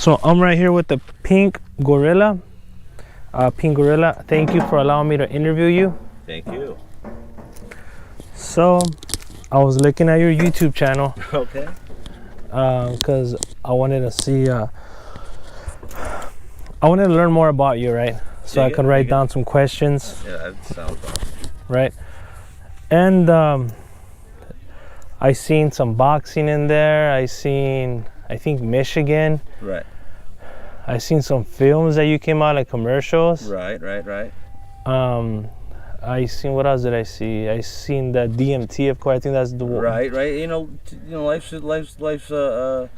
So I'm right here with the Pink Gorilla. Pink Gorilla, thank you for allowing me to interview you. Thank you. So I was looking at your YouTube channel. Okay. Because I wanted to see, I wanted to learn more about you, right? So I could write down some questions. Yeah, that sounds awesome. Right. And I seen some boxing in there. I think Michigan. Right. I seen some films that you came out, like commercials. Right. I seen, what else did I see? I seen the DMT, of course. I think that's the one. Right. You know, life's a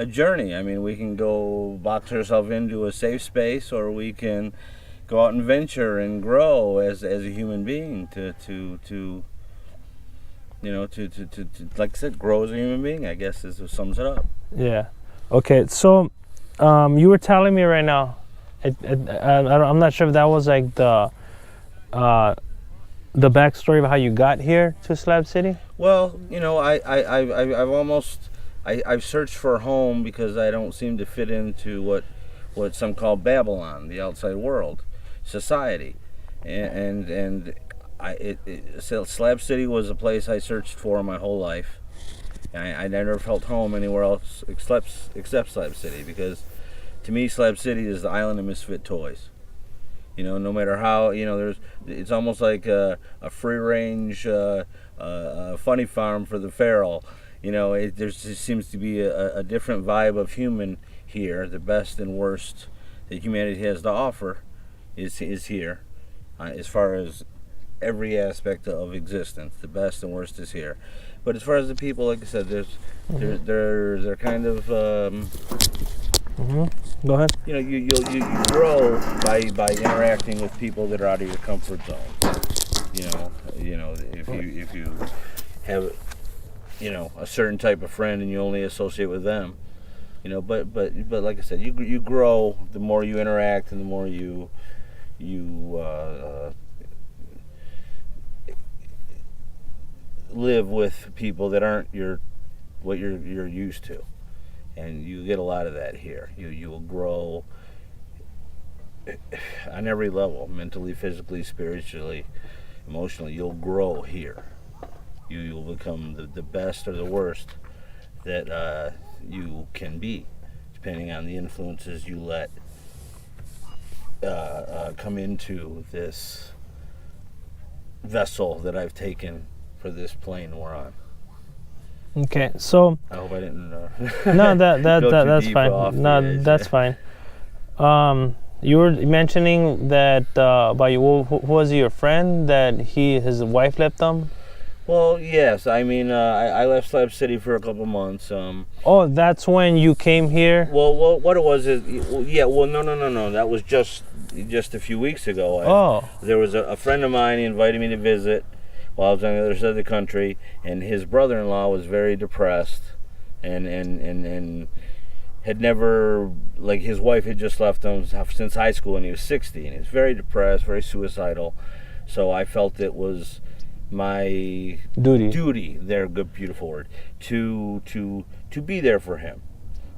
journey. I mean, we can go box ourselves into a safe space, or we can go out and venture and grow as a human being to like I said, grow as a human being, I guess is what sums it up. Yeah. Okay. So, you were telling me right now. I'm not sure if that was like the backstory of how you got here to Slab City. Well, you know, I've searched for a home because I don't seem to fit into what some call Babylon, the outside world, society, and Slab City was a place I searched for my whole life. I never felt home anywhere else except Slab City, because to me Slab City is the island of misfit toys. You know, no matter how, you know, it's almost like a free range funny farm for the feral. You know, there just seems to be a different vibe of human here. The best and worst that humanity has to offer is here, as far as every aspect of existence. The best and worst is here. But as far as the people, like I said, they're kind of. Go ahead. You know, you grow by interacting with people that are out of your comfort zone. You know, if you have, you know, a certain type of friend and you only associate with them, you know. But like I said, you grow the more you interact and the more you live with people that aren't what you're used to. And you get a lot of that here. You will grow on every level, mentally, physically, spiritually, emotionally. You'll grow here. You'll become the best or the worst that you can be, depending on the influences you let come into this vessel that I've taken for this plane we're on. Okay, so I hope I didn't. No, that's fine. No, that's fine. You were mentioning that about you. Who was your friend that his wife left him? Well, yes. I mean, I left Slab City for a couple months. Oh, that's when you came here. Well, what it was is, yeah. Well, no. That was just a few weeks ago. There was a friend of mine. He invited me to visit while I was on the other side of the country, and his brother-in-law was very depressed, and had never, like, his wife had just left him since high school, and he was 60, and he was very depressed, very suicidal. So I felt it was my duty there, good, beautiful word, to be there for him,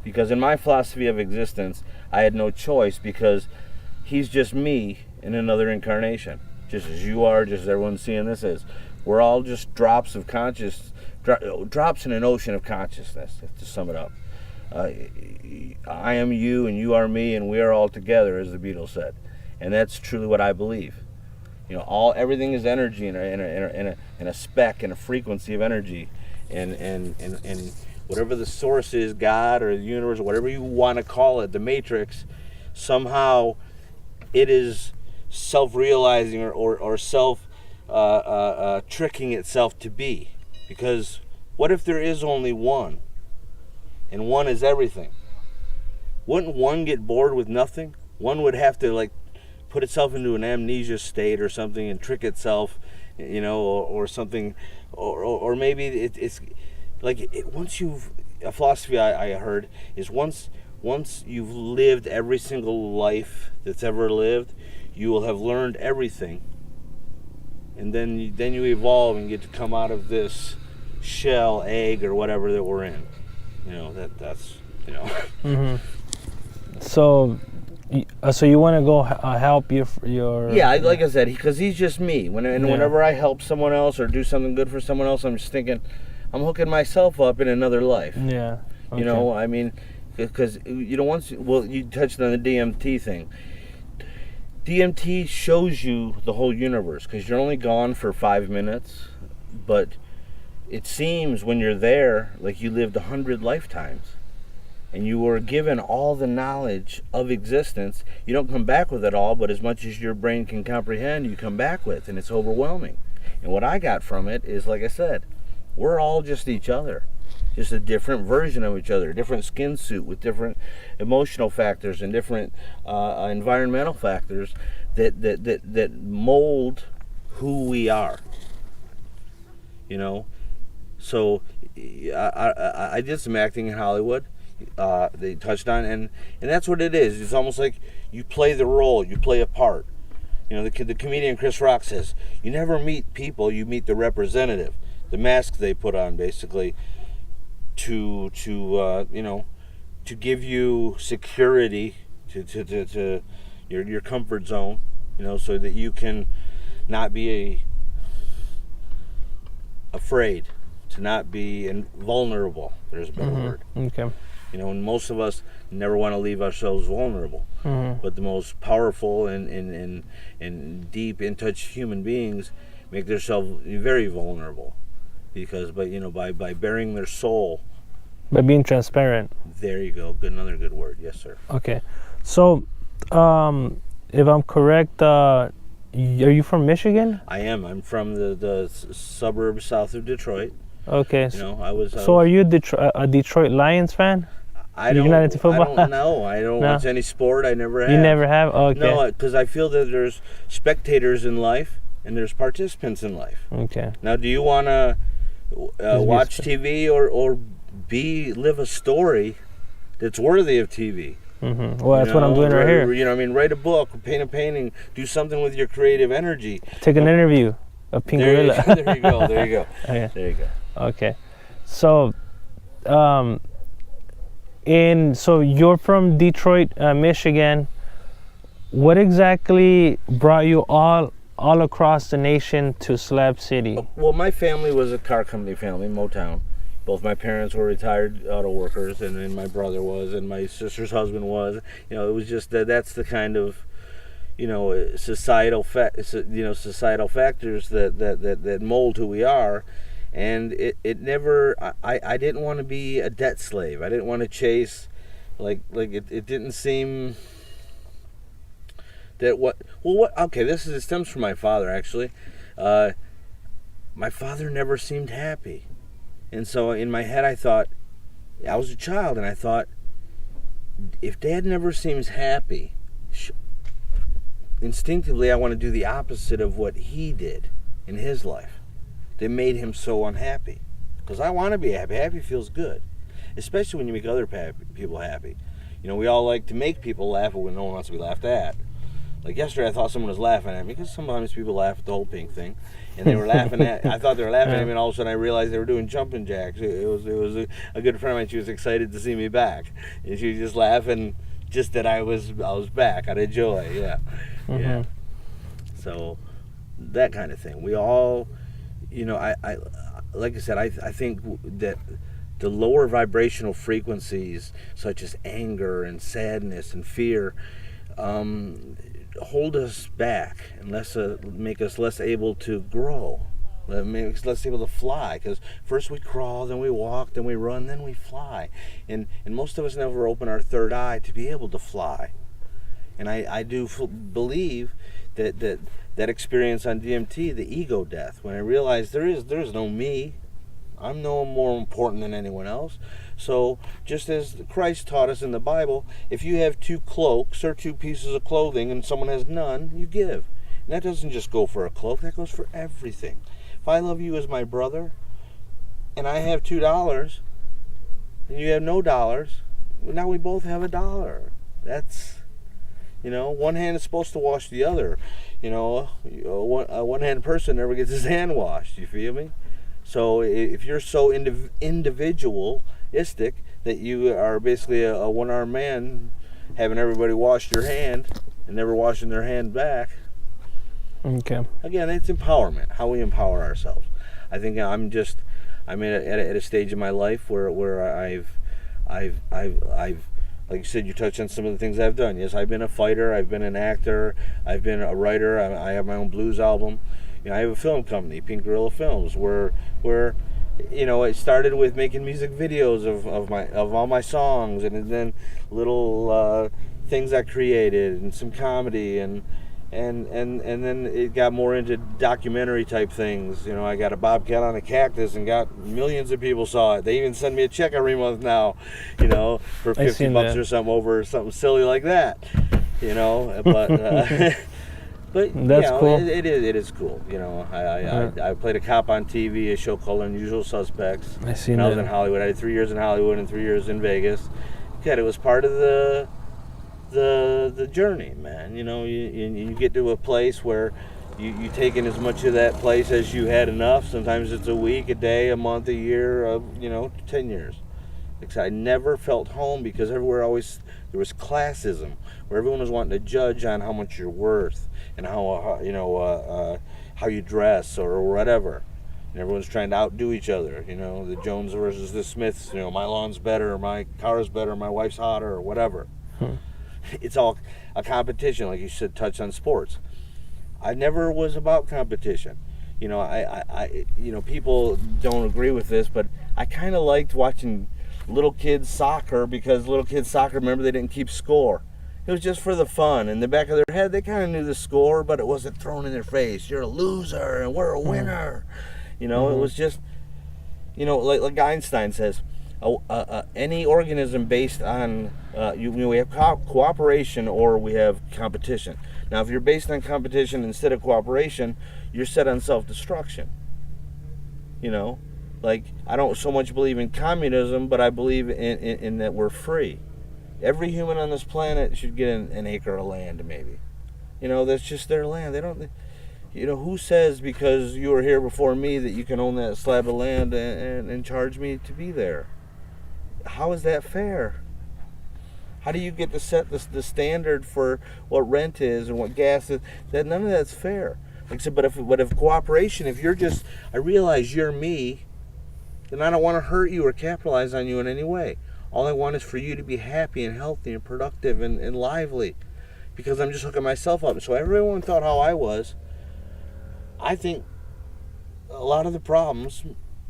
because in my philosophy of existence, I had no choice, because he's just me in another incarnation, just as you are, just as everyone's seeing this is. We're all just drops of drops in an ocean of consciousness, to sum it up. I am you and you are me, and we are all together, as the Beatles said. And that's truly what I believe. You know, everything is energy in a speck, and a frequency of energy, and whatever the source is, God or the universe, or whatever you want to call it, the matrix, somehow it is self-realizing or self tricking itself to be. Because what if there is only one, and one is everything? Wouldn't one get bored with nothing? One would have to, like, put itself into an amnesia state or something and trick itself, you know, or something, or maybe it's like once you've, a philosophy I heard is once you've lived every single life that's ever lived, you will have learned everything, and then you evolve and get to come out of this shell, egg, or whatever that we're in. You know, that's you know. Mm-hmm. So you want to go help your yeah, like I said, because he's just me. Whenever I help someone else or do something good for someone else, I'm just thinking, I'm hooking myself up in another life. Yeah. Okay. You know, I mean, because you touched on the DMT thing. DMT shows you the whole universe because you're only gone for 5 minutes, but it seems when you're there like you lived 100 lifetimes. And you were given all the knowledge of existence. You don't come back with it all, but as much as your brain can comprehend, you come back with, and it's overwhelming. And what I got from it is, like I said, we're all just each other, just a different version of each other, different skin suit with different emotional factors and different environmental factors that mold who we are. You know, so I did some acting in Hollywood. They touched on, and that's what it is. It's almost like you play the role, you play a part. You know, the comedian Chris Rock says, you never meet people, you meet the representative, the mask they put on, basically, to give you security, to your comfort zone, you know, so that you can not be afraid, to not be vulnerable. There's a better word. Okay. You know, and most of us never want to leave ourselves vulnerable. But the most powerful and deep in touch human beings make themselves very vulnerable, because by bearing their soul, by being transparent. There you go. Another good word. Yes, sir. Okay, so if I'm correct, are you from Michigan? I am. I'm from the suburbs south of Detroit. Okay. You know, I was. So are you a Detroit Lions fan? You're not into football? I don't know. I don't watch any sport. I never have. You never have? Okay. No, because I feel that there's spectators in life and there's participants in life. Okay. Now, do you want to watch TV or live a story that's worthy of TV? Well, that's what I'm doing right here. You know, I mean, write a book, paint a painting, do something with your creative energy. Take an interview of Pink Gorilla. There you go. There you go. Okay. There you go. Okay. So, so you're from Detroit, Michigan. What exactly brought you all across the nation to Slab City? Well, my family was a car company family, Motown. Both my parents were retired auto workers, and then my brother was, and my sister's husband was. You know, it was just that's the kind of, you know, societal factors that mold who we are. And it never, I didn't want to be a debt slave. I didn't want to chase, it didn't seem that it stems from my father, actually. My father never seemed happy. And so in my head I thought, I was a child, and I thought, if Dad never seems happy, instinctively I want to do the opposite of what he did in his life that made him so unhappy. Because I want to be happy. Happy feels good, especially when you make other people happy. You know, we all like to make people laugh when no one wants to be laughed at. Like yesterday, I thought someone was laughing at me, because sometimes people laugh at the whole pink thing, and they were laughing at. I thought they were laughing at me, and all of a sudden I realized they were doing jumping jacks. It was a good friend of mine. She was excited to see me back, and she was just laughing, just that I was back out of joy. Yeah, yeah. So that kind of thing. We all, you know, I like I said, I think that the lower vibrational frequencies, such as anger and sadness and fear, hold us back and make us less able to grow, make us less able to fly. Because first we crawl, then we walk, then we run, then we fly, and most of us never open our third eye to be able to fly. And I do believe that experience on DMT, the ego death, when I realized there's no me, I'm no more important than anyone else. So just as Christ taught us in the Bible, if you have 2 cloaks or 2 pieces of clothing and someone has none, you give. And that doesn't just go for a cloak, that goes for everything. If I love you as my brother, and I have $2, and you have no dollars, now we both have $1. That's, you know, one hand is supposed to wash the other. You know, a one-handed person never gets his hand washed, you feel me? So if you're so individualistic that you are basically a one-armed man having everybody wash their hand and never washing their hand back. Okay. Again, it's empowerment, how we empower ourselves. I think I'm at a stage in my life where I've like you said, you touched on some of the things I've done. Yes, I've been a fighter, I've been an actor, I've been a writer, I have my own blues album. I have a film company, Pink Gorilla Films, where it started with making music videos of all my songs, and then little things I created, and some comedy, and then it got more into documentary type things. I got a bobcat on a cactus and got millions of people saw it. They even send me a check every month now, for $50 or something over something silly like that, but that's cool. It is cool. I played a cop on TV, a show called Unusual Suspects. I seen that. I was that. in Hollywood. I had 3 years in Hollywood and 3 years in Vegas. God, it was part of the journey, man. You get to a place where you take in as much of that place as you had enough. Sometimes it's a week, a day, a month, a year, 10 years. I never felt home because everywhere there was classism, where everyone was wanting to judge on how much you're worth and how you dress or whatever. And everyone's trying to outdo each other. The Jones versus the Smiths. My lawn's better, my car's better, my wife's hotter, or whatever. It's all a competition, like you said, touch on sports. I never was about competition. People don't agree with this, but I kind of liked watching little kids soccer, because little kids soccer, remember, they didn't keep score. It was just for the fun. In the back of their head, they kind of knew the score, but it wasn't thrown in their face. You're a loser and we're a winner. It was just, like Einstein says, any organism based on we have cooperation or we have competition. Now, if you're based on competition instead of cooperation, you're set on self-destruction. Like, I don't so much believe in communism, but I believe in that we're free. Every human on this planet should get an acre of land, maybe. That's just their land. They don't. Who says because you were here before me that you can own that slab of land and charge me to be there? How is that fair? How do you get to set the standard for what rent is and what gas is? None of that's fair. Like I said, but if cooperation, if you're just, I realize you're me, then I don't want to hurt you or capitalize on you in any way. All I want is for you to be happy and healthy and productive and lively, because I'm just hooking myself up. So everyone thought how I was. I think a lot of the problems,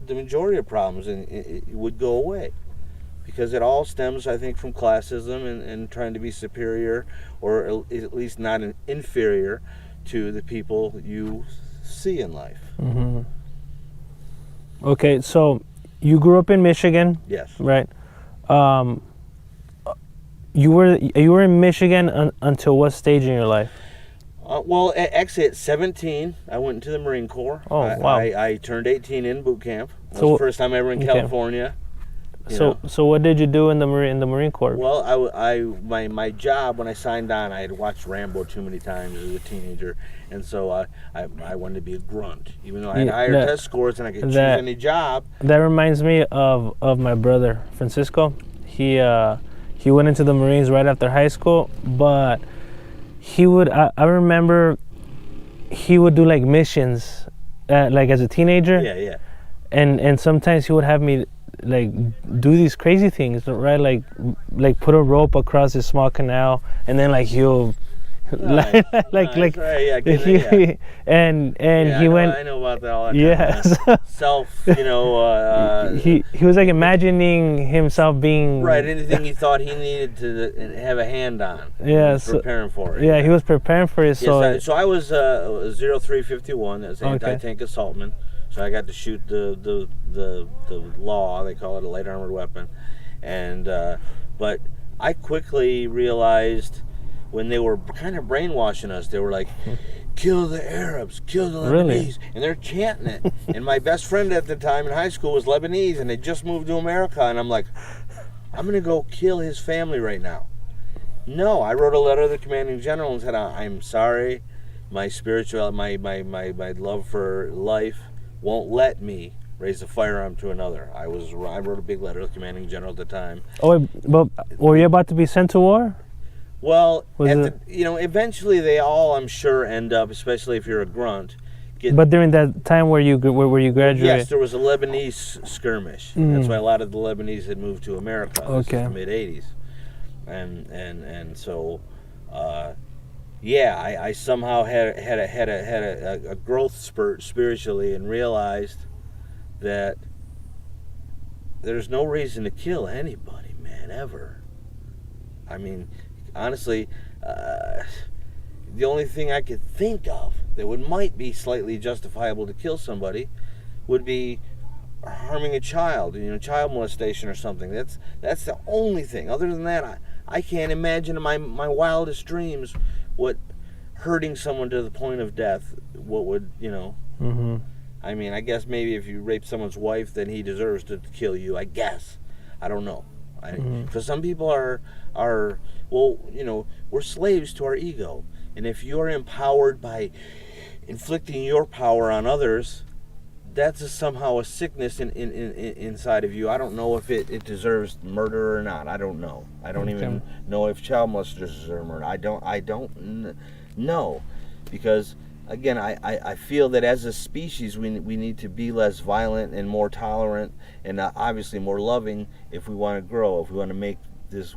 the majority of problems, it would go away. Because it all stems, I think, from classism and trying to be superior, or at least not inferior, to the people you see in life. Mm-hmm. Okay, so you grew up in Michigan. Yes. Right. You were in Michigan until what stage in your life? Well, actually at 17, I went into the Marine Corps. Oh, wow. I turned 18 in boot camp. It was the first time ever in California. So what did you do in the Marine Corps? Well, my job when I signed on, I had watched Rambo too many times as a teenager, and so I wanted to be a grunt, even though I had higher test scores and I could choose any job. That reminds me of my brother Francisco. He went into the Marines right after high school, but he would. I remember he would do like missions, like as a teenager. Yeah. And sometimes he would have me like do these crazy things, right? Like put a rope across this small canal, and then like he'll right, yeah, and he went. I know about that all that yes. Self, he was like imagining himself being right. Anything he thought he needed to have a hand on. Yeah, preparing for it. Yeah, he was preparing for it. So I was 0351. That's anti-tank assaultman. So I got to shoot the law, they call it a light armored weapon, and but I quickly realized when they were kind of brainwashing us, they were like, "Kill the Arabs, kill the Lebanese," really? And they're chanting it. And my best friend at the time in high school was Lebanese, and they just moved to America, and I'm like, I'm gonna go kill his family right now. No, I wrote a letter to the commanding general and said, "I'm sorry, my spiritual, my love for life won't let me raise a firearm to another." I wrote a big letter to the commanding general at the time. Oh, but were you about to be sent to war? Well, eventually they all, I'm sure, end up, especially if you're a grunt. But during that time where you graduated? Yes, there was a Lebanese skirmish. That's why a lot of the Lebanese had moved to America. This is the mid '80s, and so, I somehow had a growth spurt spiritually and realized that there's no reason to kill anybody, man, ever. I mean, honestly, the only thing I could think of that might be slightly justifiable to kill somebody would be harming a child, child molestation or something. That's the only thing. Other than that, I can't imagine in my wildest dreams what hurting someone to the point of death, what would, Mm-hmm. I mean, I guess maybe if you rape someone's wife, then he deserves to kill you, I guess. I don't know. Because some people are, we're slaves to our ego. And if you're empowered by inflicting your power on others, that's somehow a sickness inside of you. I don't know if it deserves murder or not. I don't know. I don't even know if child molesters deserve murder. I don't know. Because, again, I feel that as a species we need to be less violent and more tolerant and obviously more loving if we want to grow, if we want to make this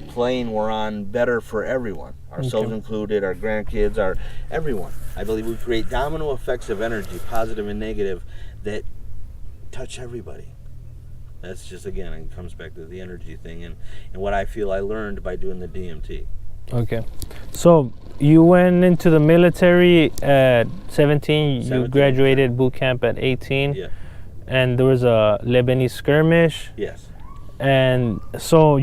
plane we're on better for everyone, ourselves included, our grandkids, everyone. I believe we create domino effects of energy, positive and negative, that touch everybody. That's just, again, it comes back to the energy thing and what I feel I learned by doing the DMT. Okay. So you went into the military at 17, you graduated boot camp at 18. Yeah. And there was a Lebanese skirmish. Yes. And so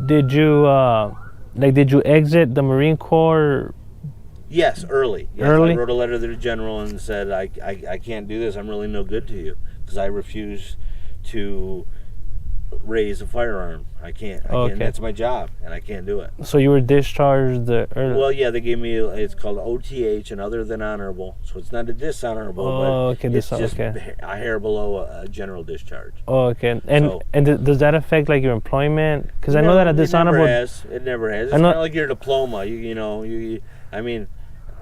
did you exit the Marine Corps? Yes, early. Yes, early? I wrote a letter to the general and said, I can't do this. I'm really no good to you because I refuse to raise a firearm. I can't. That's my job, and I can't do it. So you were discharged early? Well, yeah, they gave me, it's called OTH, and other than honorable. So it's not a dishonorable, but it's just a hair below a general discharge. Oh, okay. And does that affect like your employment? Because I know that a dishonorable... It never has. It's kind of like your diploma. I mean,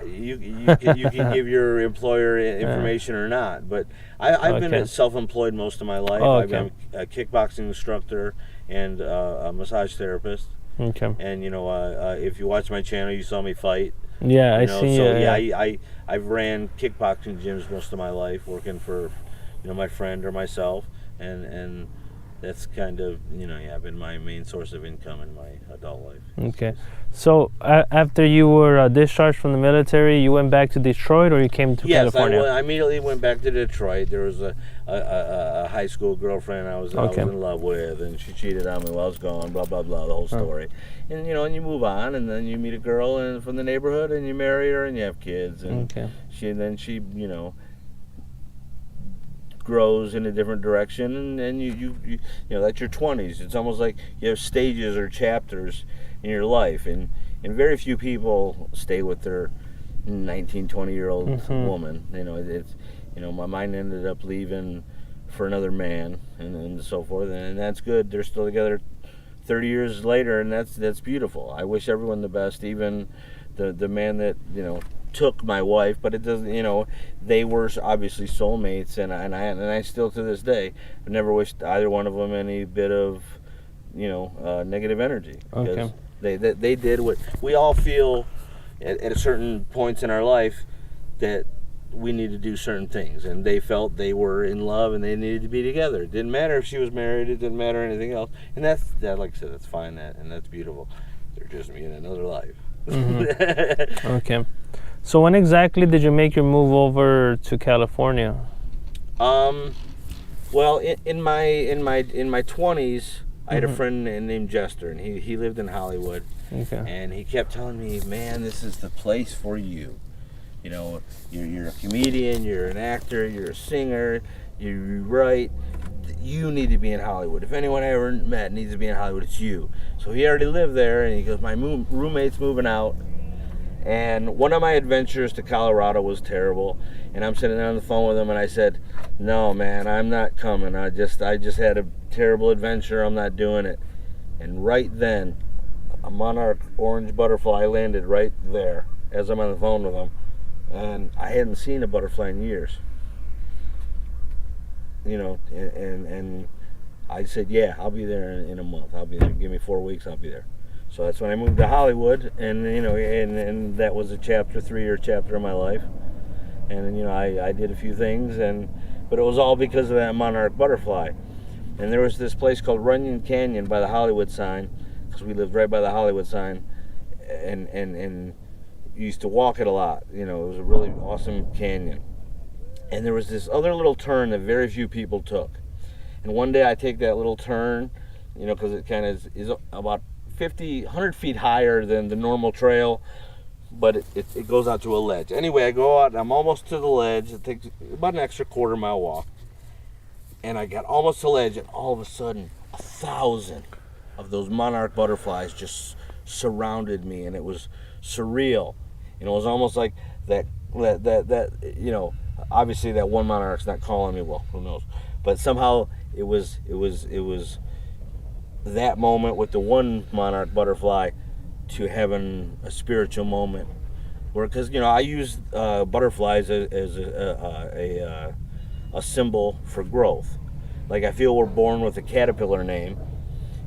you can give your employer information or not, but I've been self-employed most of my life. I've been a kickboxing instructor and a massage therapist. Okay. And if you watch my channel, you saw me fight. Yeah, I see. So I've ran kickboxing gyms most of my life, working for my friend or myself, and that's kind of been my main source of income in my adult life. Okay. So after you were discharged from the military, you went back to Detroit, or you came to California? Yes, I immediately went back to Detroit. There was a high school girlfriend I was in love with, and she cheated on me while I was gone. Blah blah blah, the whole story. And and you move on, and then you meet a girl from the neighborhood, and you marry her, and you have kids. And she grows in a different direction, and you that's your 20s. It's almost like you have stages or chapters in your life, and very few people stay with their 19, 20-year-old woman. My mind ended up leaving for another man, and so forth, and that's good. They're still together 30 years later, and that's beautiful. I wish everyone the best, even the man that took my wife, but it doesn't. They were obviously soulmates, and I still to this day have never wished either one of them any bit of negative energy. Because they did what we all feel at a certain points in our life that we need to do certain things, and they felt they were in love and they needed to be together. It didn't matter if she was married, it didn't matter anything else, and that like I said, that's fine, and that's beautiful. They're just me in another life. Okay. So when exactly did you make your move over to California? Well, in my 20s, I had a friend named Jester, and he lived in Hollywood. Okay. And he kept telling me, "Man, this is the place for you. You're a comedian, you're an actor, you're a singer, you write. You need to be in Hollywood. If anyone I ever met needs to be in Hollywood, it's you." So he already lived there, and he goes, "My roommate's moving out." And one of my adventures to Colorado was terrible, and I'm sitting on the phone with him, and I said, "No, man, I'm not coming. I just had a terrible adventure. I'm not doing it." And right then, a monarch orange butterfly landed right there as I'm on the phone with him. And I hadn't seen a butterfly in years. You know, and I said, yeah, I'll be there in a month. I'll be there. Give me 4 weeks, I'll be there. So that's when I moved to Hollywood, and you know, and that was a 3-year chapter of my life. And you know, I did a few things, but it was all because of that monarch butterfly. And there was this place called Runyon Canyon by the Hollywood sign, because we lived right by the Hollywood sign, and used to walk it a lot. You know, it was a really awesome canyon. And there was this other little turn that very few people took. And one day I take that little turn, you know, because it kind of is about 100 feet higher than the normal trail, but it goes out to a ledge. Anyway, I go out and I'm almost to the ledge. It takes about an extra quarter-mile walk. And I got almost to the ledge, and all of a sudden, 1,000 of those monarch butterflies just surrounded me, and it was surreal. You know, it was almost like that you know, obviously that one monarch's not calling me, well, who knows. But somehow it was that moment with the one monarch butterfly to having a spiritual moment, where, because you know, I use butterflies as a symbol for growth. Like, I feel we're born with a caterpillar name,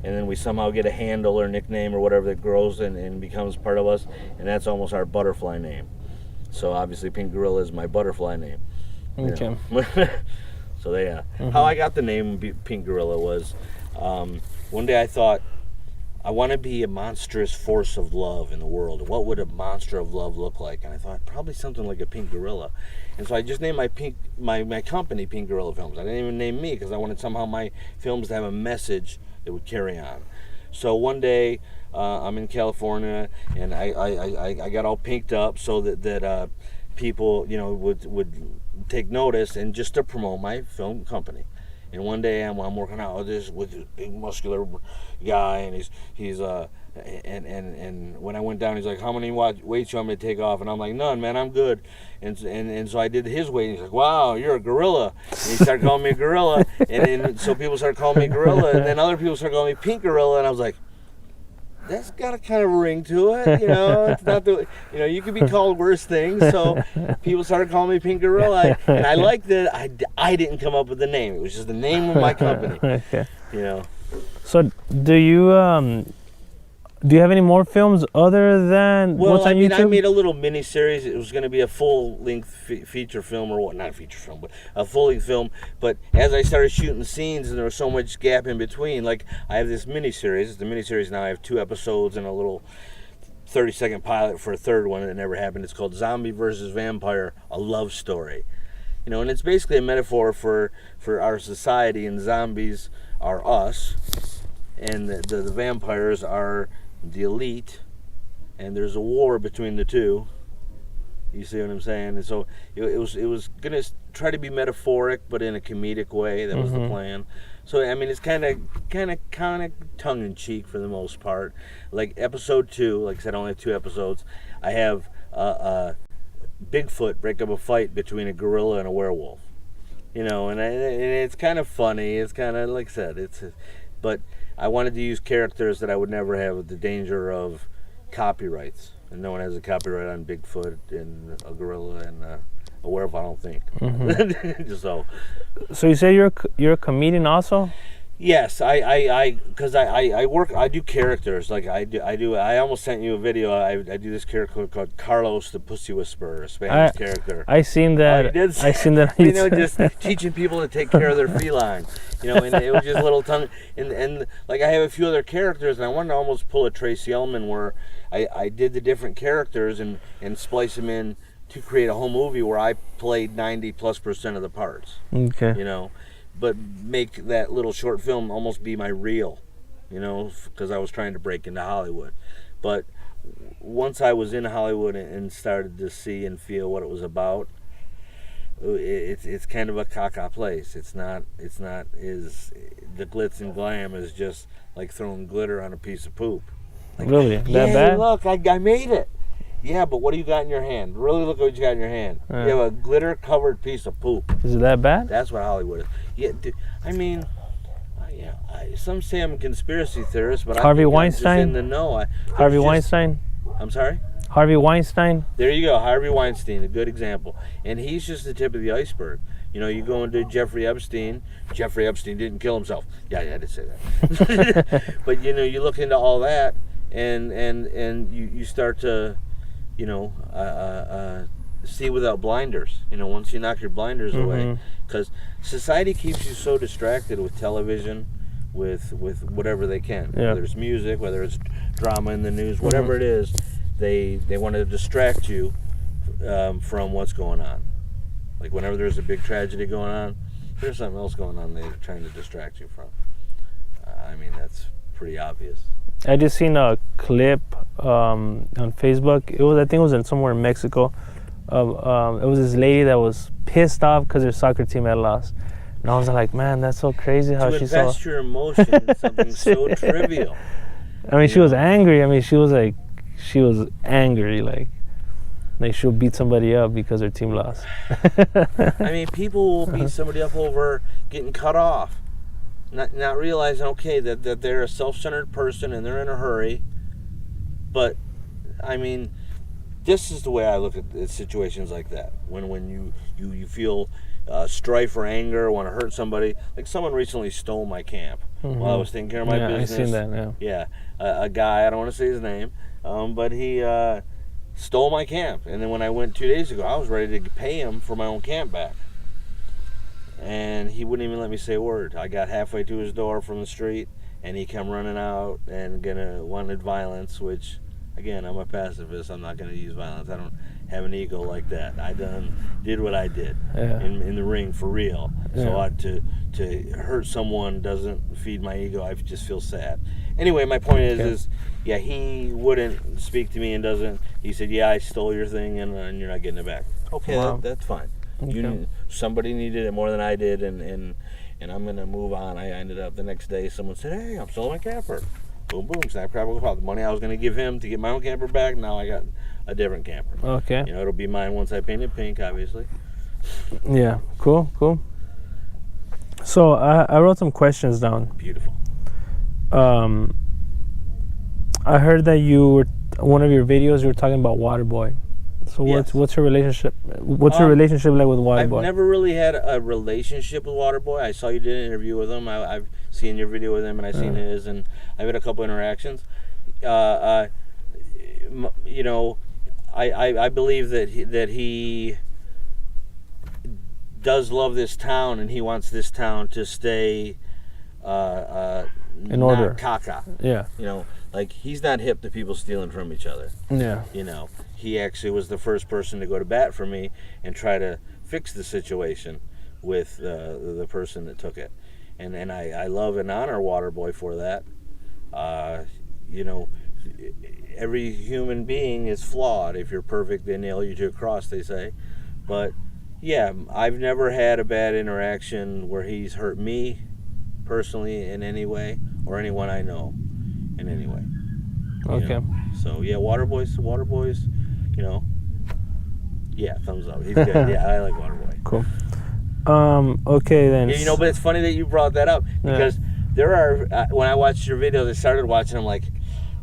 and then we somehow get a handle or nickname or whatever that grows and becomes part of us, and that's almost our butterfly name. So obviously Pink Gorilla is my butterfly name. Okay. So yeah. How I got the name Pink Gorilla was, one day I thought, I want to be a monstrous force of love in the world. What would a monster of love look like? And I thought, probably something like a pink gorilla. And so I just named my company Pink Gorilla Films. I didn't even name me, because I wanted somehow my films to have a message that would carry on. So one day, I'm in California, and I got all pinked up so that people, you know, would take notice, and just to promote my film company. And one day I'm working out with this big muscular guy, and he's and when I went down, he's like, how many weights you want me to take off? And I'm like, none, man, I'm good. And so I did his weight, and he's like, wow, you're a gorilla. And he started calling me a gorilla, and so people started calling me gorilla, and then other people started calling me Pink Gorilla, and I was like, that's got a kind of ring to it, you know. It's not the, you know, you could be called worse things. So people started calling me Pink Gorilla, and I liked that I didn't come up with the name. It was just the name of my company. Okay. You know. So do you have any more films other than what's on YouTube? I made a little mini series. It was going to be a full-length feature film, or what? Not a feature film, but a full-length film. But as I started shooting the scenes, and there was so much gap in between, like, I have this mini series. The mini series now, I have 2 episodes and a little 30-second pilot for a third one that never happened. It's called Zombie versus Vampire: A Love Story. You know, and it's basically a metaphor for our society, and zombies are us, and the vampires are the elite, and there's a war between the two. You see what I'm saying? And so it was gonna try to be metaphoric, but in a comedic way. That was the plan. So I mean, it's kind of tongue in cheek for the most part. Like episode 2, like I said, I only have 2 episodes. I have Bigfoot break up a fight between a gorilla and a werewolf. You know, and it's kind of funny. It's kind of, like I said, but I wanted to use characters that I would never have the danger of copyrights. And no one has a copyright on Bigfoot and a gorilla and a werewolf, I don't think. So you say you're a comedian also? Yes, because I do characters. Like I almost sent you a video. I do this character called Carlos the Pussy Whisperer, a Spanish character. I seen that. Oh, you did? I seen that. You know, just teaching people to take care of their feline. You know, and it was just a little tongue. And like I have a few other characters, and I wanted to almost pull a Tracy Ullman where I did the different characters and splice them in to create a whole movie where I played 90+% of the parts. Okay. You know. But make that little short film almost be my reel, you know, because I was trying to break into Hollywood. But once I was in Hollywood and started to see and feel what it was about, it's kind of a caca place. It's not the glitz and glam is just like throwing glitter on a piece of poop. Like, really? That bad? Look, I made it. Yeah, but what do you got in your hand? Really look at what you got in your hand. You have a glitter-covered piece of poop. Is it that bad? That's what Hollywood is. Yeah, I mean, some say I'm a conspiracy theorist, but Harvey I think Weinstein? I'm just in the know. Harvey Weinstein? I'm sorry? Harvey Weinstein? There you go, Harvey Weinstein, a good example. And he's just the tip of the iceberg. You go into Jeffrey Epstein. Jeffrey Epstein didn't kill himself. Yeah, I did say that. But you look into all that, and you start to, see without blinders. Once you knock your blinders away, because society keeps you so distracted with television, with whatever they can. Yeah. Whether it's music, whether it's drama in the news, whatever it is, they want to distract you from what's going on. Like whenever there's a big tragedy going on, there's something else going on they're trying to distract you from. That's pretty obvious. I just seen a clip on Facebook. I think it was in somewhere in Mexico. It was this lady that was pissed off because her soccer team had lost. And I was like, man, that's so crazy how she saw. To invest your emotion in something so trivial. She was angry. She was angry, like she'll beat somebody up because her team lost. People will beat somebody up over getting cut off, not realizing, okay, that they're a self-centered person and they're in a hurry. But, this is the way I look at situations like that. When you feel strife or anger, want to hurt somebody. Like someone recently stole my camp while I was taking care of my business. I seen that, Yeah, a guy, I don't want to say his name, but he stole my camp. And then when I went 2 days ago, I was ready to pay him for my own camp back. And he wouldn't even let me say a word. I got halfway to his door from the street, and he come running out and wanted violence, which, again, I'm a pacifist. I'm not going to use violence. I don't have an ego like that. I did what I did in the ring for real. So to hurt someone doesn't feed my ego. I just feel sad. Anyway, my point is he wouldn't speak to me and doesn't. He said, yeah, I stole your thing and you're not getting it back. Okay, that's fine. Okay. Somebody needed it more than I did, and I'm going to move on. I ended up the next day, someone said, hey, I'm selling my camper. Boom, boom, snap, crackle, pop. The money I was going to give him to get my own camper back, now I got a different camper. Okay. It'll be mine once I paint it pink, obviously. Yeah, cool. So I wrote some questions down. Beautiful. I heard that one of your videos, you were talking about Waterboy. So what's your relationship? What's your relationship like with Waterboy? I've never really had a relationship with Waterboy. I saw you did an interview with him. I've seen your video with him, and I've seen his, and I've had a couple interactions. I believe that he does love this town, and he wants this town to stay in order. Caca. Yeah. Like he's not hip to people stealing from each other. Yeah. He actually was the first person to go to bat for me and try to fix the situation with the person that took it. And I love and honor Waterboy for that. Every human being is flawed. If you're perfect, they nail you to a cross, they say. But yeah, I've never had a bad interaction where he's hurt me personally in any way, or anyone I know in any way. Okay. So yeah, Waterboy's, thumbs up. He's good. Yeah, I like Waterboy. Cool. Okay then. Yeah, but it's funny that you brought that up because there are when I watched your video, I started watching. I'm like,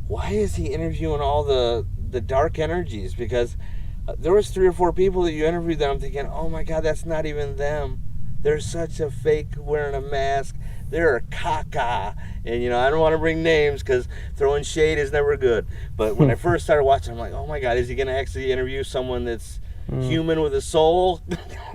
why is he interviewing all the dark energies? Because there was 3 or 4 people that you interviewed that I'm thinking, oh my God, that's not even them. They're such a fake wearing a mask. They're a caca. And, I don't want to bring names because throwing shade is never good. But when I first started watching, I'm like, oh my God, is he going to actually interview someone that's human with a soul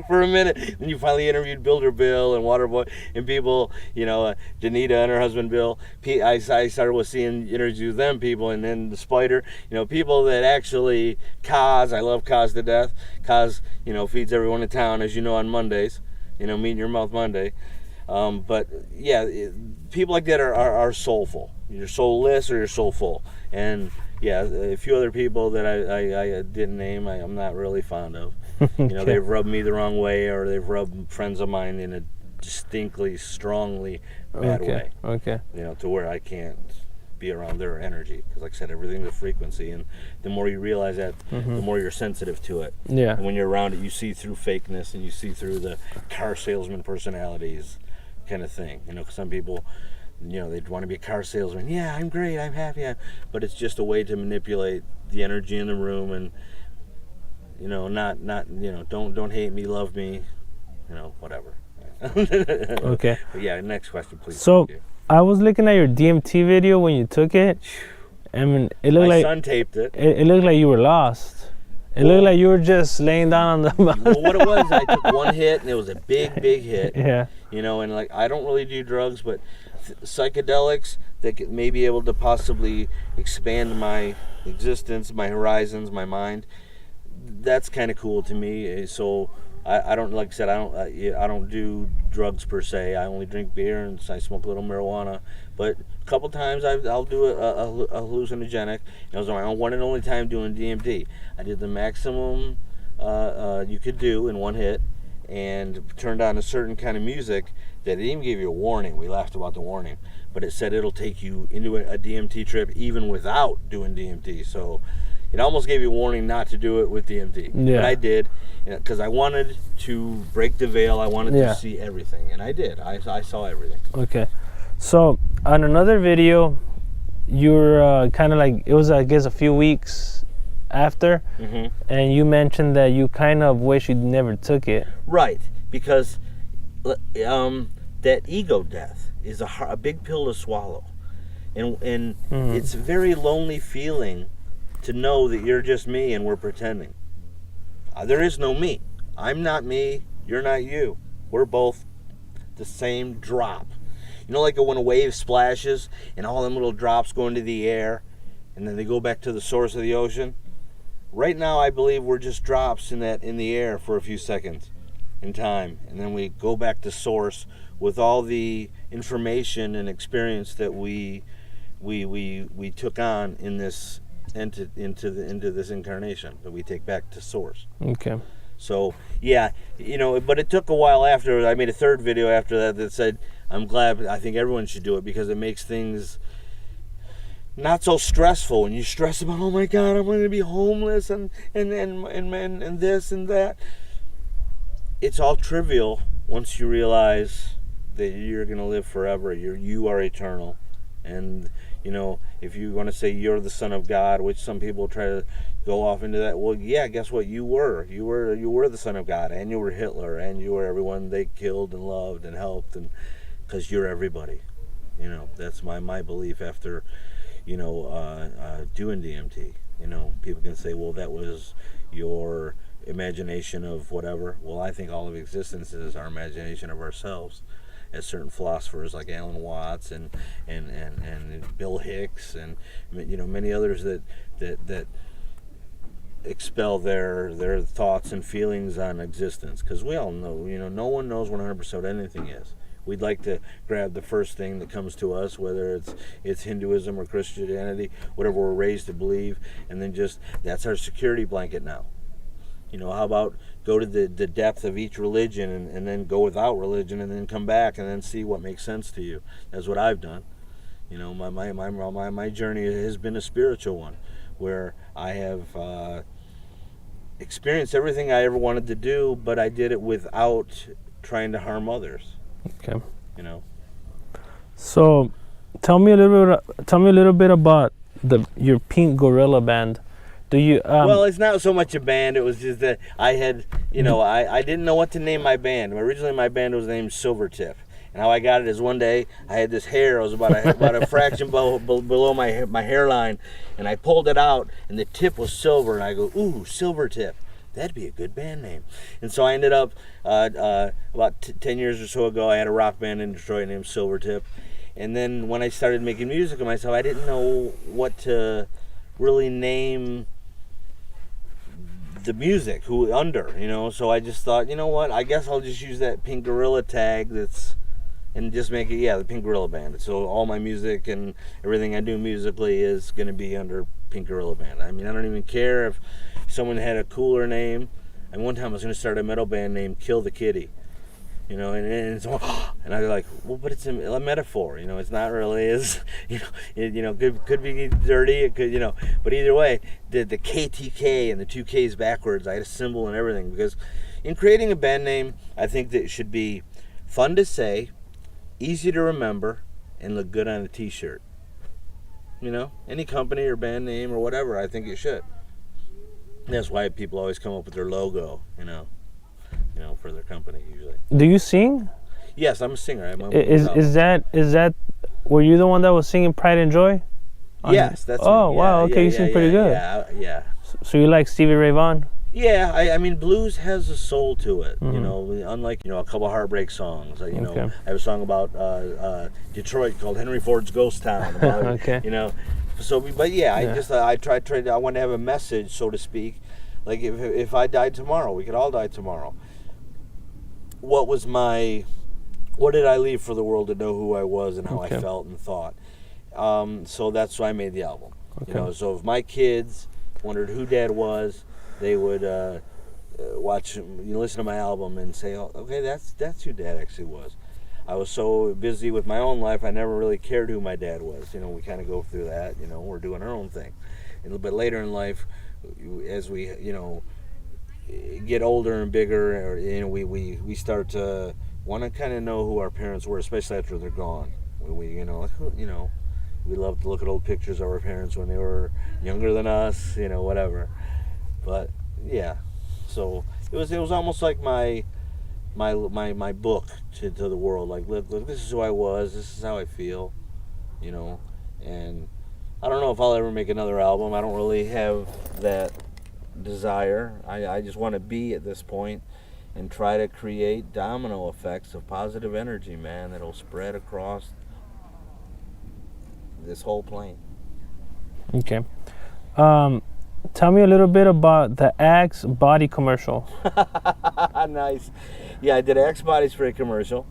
for a minute? When you finally interviewed Builder Bill and Waterboy and people, Danita and her husband Bill, I started with seeing interviews with them people, and then the Spider, people that actually Kaz, I love Kaz to death. Kaz, feeds everyone in town, as you know, on Mondays, Meat in Your Mouth Monday. But yeah, people like that are soulful. You're soulless or you're soulful. And yeah, a few other people that I didn't name, I'm not really fond of. Okay. They've rubbed me the wrong way, or they've rubbed friends of mine in a distinctly, strongly bad way. Okay. To where I can't be around their energy. Because like I said, everything's a frequency, and the more you realize that, the more you're sensitive to it. Yeah. And when you're around it, you see through fakeness, and you see through the car salesman personalities. kind of thing. You know, 'cause some people, you know, they want to be a car salesman. Yeah, I'm great, I'm happy, but it's just a way to manipulate the energy in the room, and you know, not you know, don't hate me, love me, you know, whatever. Okay. But yeah, next question, please. So I was looking at your DMT video when you took it. I mean, it looked like my son taped it. It looked like you were lost. It looked like you were just laying down on the mountain. Well, what it was, I took one hit, and it was a big hit. Yeah. You know, and like, I don't really do drugs, but psychedelics that may be able to possibly expand my existence, my horizons, my mind. That's kind of cool to me. So I don't, like I said, I don't do drugs per se. I only drink beer and I smoke a little marijuana. But a couple times I'll do a hallucinogenic. It was my one and only time doing DMT. I did the maximum you could do in one hit, and turned on a certain kind of music that it even gave you a warning. We laughed about the warning, but it said it'll take you into a DMT trip even without doing DMT. So it almost gave you a warning not to do it with DMT. Yeah. But I did, because I wanted to break the veil. I wanted to see everything, and I did. I saw everything. Okay. So on another video, you were kind of like, it was, I guess, a few weeks after, and you mentioned that you kind of wish you never took it. Right, because that ego death is a big pill to swallow, and it's a very lonely feeling to know that you're just me and we're pretending. There is no me. I'm not me, you're not you. We're both the same drop. You know, like when a wave splashes and all them little drops go into the air and then they go back to the source of the ocean? Right now, I believe we're just drops in the air for a few seconds in time, and then we go back to source with all the information and experience that we took on in this into this incarnation, that we take back to source. Okay. So yeah, you know, but it took a while after. I made a third video after that said, I'm glad, I think everyone should do it, because it makes things not so stressful. When you stress about, oh my God, I'm going to be homeless and this and that, it's all trivial once you realize that you're going to live forever. You are eternal. And you know, if you want to say you're the son of God, which some people try to go off into that, well, yeah, guess what? You were the son of God, and you were Hitler, and you were everyone they killed and loved and helped, and because you're everybody. You know, that's my belief after, you know, doing DMT. You know, people can say, well, that was your imagination of whatever. Well, I think all of existence is our imagination of ourselves. As certain philosophers like Alan Watts and Bill Hicks and, you know, many others that expel their thoughts and feelings on existence, because we all know, you know, no one knows 100% what anything is. We'd like to grab the first thing that comes to us, whether it's Hinduism or Christianity, whatever we're raised to believe, and then just, that's our security blanket now. You know, how about go to the depth of each religion and then go without religion and then come back and then see what makes sense to you. That's what I've done. You know, my journey has been a spiritual one, where I have experienced everything I ever wanted to do, but I did it without trying to harm others. Okay. You know. So, tell me a little bit about your Pink Gorilla band. Do you? Well, it's not so much a band. It was just that I had, you know, I didn't know what to name my band. Originally, my band was named Silvertip, and how I got it is one day I had this hair. It was about a fraction below my hairline, and I pulled it out, and the tip was silver, and I go, ooh, Silvertip. That'd be a good band name. And so I ended up about 10 years or so ago. I had a rock band in Detroit named Silvertip, and then when I started making music of myself, I didn't know what to really name the music, you know, so I just thought, you know what, I guess I'll just use that Pink Gorilla tag and just make it, the Pink Gorilla Band. So all my music and everything I do musically is going to be under Pink Gorilla Band. I mean, I don't even care if someone had a cooler name. And one time I was going to start a metal band named Kill the Kitty, you know, and I was like, well, but it's a metaphor, you know, it's not really as, you know, could be dirty, it could, you know, but either way, the KTK and the two Ks backwards, I had a symbol and everything, because in creating a band name, I think that it should be fun to say, easy to remember, and look good on a t-shirt. You know, any company or band name or whatever, I think it should. And that's why people always come up with their logo, you know, for their company usually. Do you sing? Yes, I'm a singer. Is that were you the one that was singing Pride and Joy? Yes, that's. Oh, wow. Okay, you sing pretty good. Yeah. So you like Stevie Ray Vaughan? Yeah, I mean, blues has a soul to it. You know, unlike a couple of heartbreak songs. You know, I have a song about Detroit called Henry Ford's Ghost Town. About, okay. You know, so but yeah, I tried. I want to have a message, so to speak. Like if I died tomorrow, we could all die tomorrow. What did I leave for the world to know who I was and how I felt and thought? So that's why I made the album. Okay. You know, so if my kids wondered who Dad was, they would listen to my album and say, "Oh, okay, that's who Dad actually was." I was so busy with my own life, I never really cared who my dad was. You know, we kind of go through that. You know, we're doing our own thing. But later in life, as we get older and bigger, we start to want to kind of know who our parents were, especially after they're gone. We love to look at old pictures of our parents when they were younger than us, whatever. But yeah, so it was almost like my book to the world. Like, look, this is who I was. This is how I feel, And I don't know if I'll ever make another album. I don't really have that desire. I just want to be at this point and try to create domino effects of positive energy, man, that'll spread across this whole plane. Okay. Tell me a little bit about the XBody commercial. Nice. Yeah, I did an XBody Spray commercial,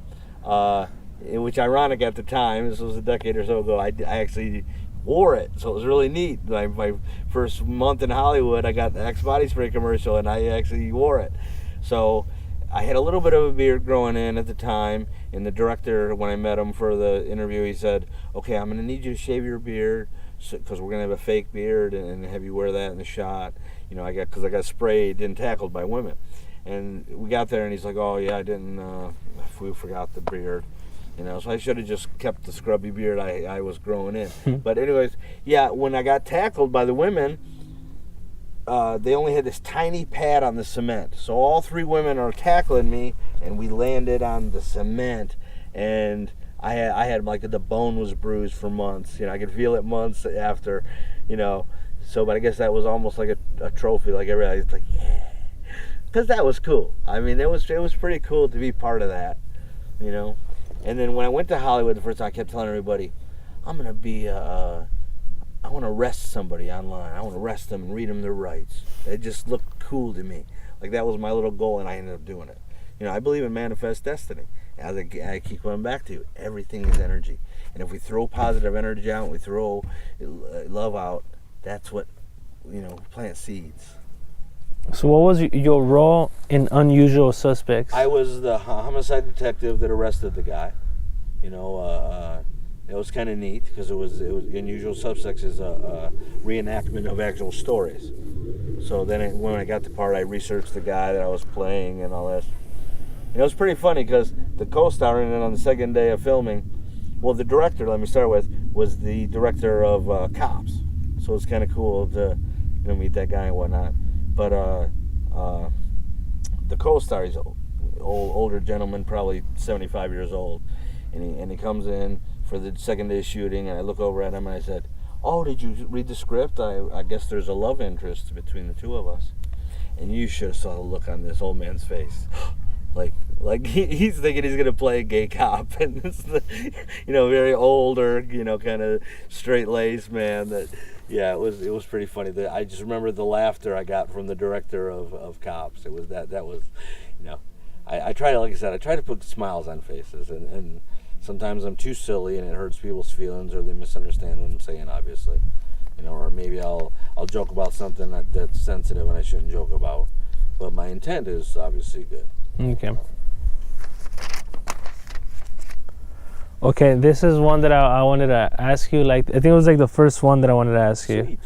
which ironic at the time. This was a decade or so ago. I actually wore it, so it was really neat. My first month in Hollywood, I got the XBody Spray commercial, and I actually wore it. So I had a little bit of a beard growing in at the time, and the director, when I met him for the interview, he said, "Okay, I'm going to need you to shave your beard, because we're going to have a fake beard and have you wear that in the shot." Because I got sprayed and tackled by women. And we got there, and he's like, "Oh, yeah, I didn't, we forgot the beard." So I should have just kept the scrubby beard I was growing in. But anyways, yeah, when I got tackled by the women, they only had this tiny pad on the cement. So all three women are tackling me, and we landed on the cement. And I had like the bone was bruised for months. I could feel it months after, So, but I guess that was almost like a trophy. Like everybody, it's like, yeah, because that was cool. I mean, it was pretty cool to be part of that, And then when I went to Hollywood the first time, I kept telling everybody, I'm gonna be I want to arrest somebody online. I want to arrest them and read them their rights. It just looked cool to me. Like that was my little goal, and I ended up doing it. I believe in manifest destiny. As I keep coming back to, everything is energy. And if we throw positive energy out, we throw love out, that's what, plant seeds. So what was your role in Unusual Suspects? I was the homicide detective that arrested the guy. It was kind of neat because it was Unusual Suspects is a reenactment of actual stories. So then when I got the part, I researched the guy that I was playing and all that. It was pretty funny because the co-star in it on the second day of filming, well, the director, let me start with, was the director of Cops. So it's kind of cool to meet that guy and whatnot. But the co-star, he's an older gentleman, probably 75 years old, and he comes in for the second day shooting, and I look over at him and I said, "Oh, did you read the script? I guess there's a love interest between the two of us." And you should have saw the look on this old man's face. Like he's thinking he's gonna play a gay cop, and it's very older, kind of straight-laced man. That, yeah, it was pretty funny. I just remember the laughter I got from the director of Cops. It was that was, I try to, like I said, I try to put smiles on faces, and sometimes I'm too silly and it hurts people's feelings, or they misunderstand what I'm saying, obviously, or maybe I'll joke about something that's sensitive and I shouldn't joke about, but my intent is obviously good. Okay, this is one that I wanted to ask you. I think it was the first one that I wanted to ask you.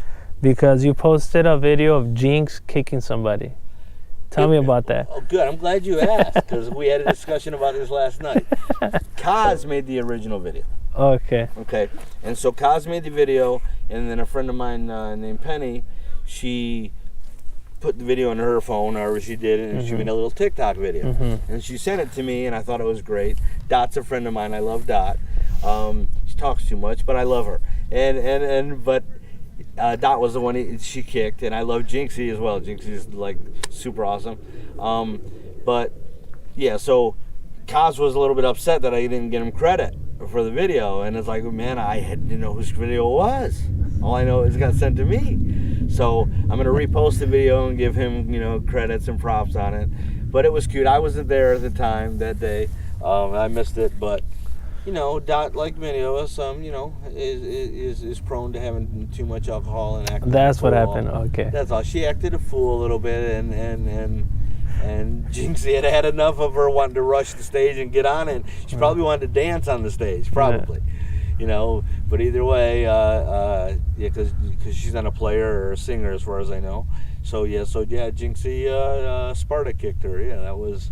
Because you posted a video of Jinx kicking somebody. Tell me about that. Oh, good. I'm glad you asked, because we had a discussion about this last night. Kaz made the original video. Okay. Okay. And so Kaz made the video, and then a friend of mine named Penny, she put the video on her phone, however she did it, and she made a little TikTok video. And she sent it to me, and I thought it was great. Dot's a friend of mine. I love Dot. She talks too much, but I love her. But Dot was the one she kicked, and I love Jinxy as well. Jinxy's like super awesome. But yeah, so Kaz was a little bit upset that I didn't get him credit for the video, and it's like, man, I didn't know whose video it was. All I know is it got sent to me. So I'm gonna repost the video and give him, credits and props on it. But it was cute. I wasn't there at the time that day. I missed it, but Dot, like many of us, is prone to having too much alcohol and acting. That's what happened. Okay. That's all. She acted a fool a little bit, and Jinxie had enough of her wanting to rush the stage and get on it. She probably wanted to dance on the stage, probably. But either way, because she's not a player or a singer as far as I know. So Jinxie Sparta kicked her. Yeah, that was.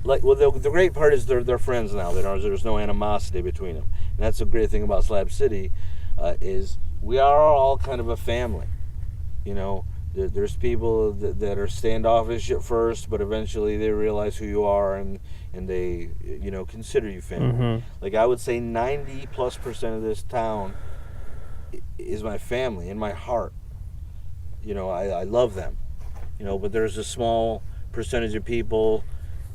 The great part is they're friends now. There's no animosity between them, and that's the great thing about Slab City, is we are all kind of a family. There's people that are standoffish at first, but eventually they realize who you are, and they consider you family. Like I would say 90+% of this town is my family in my heart. I love them. But there's a small percentage of people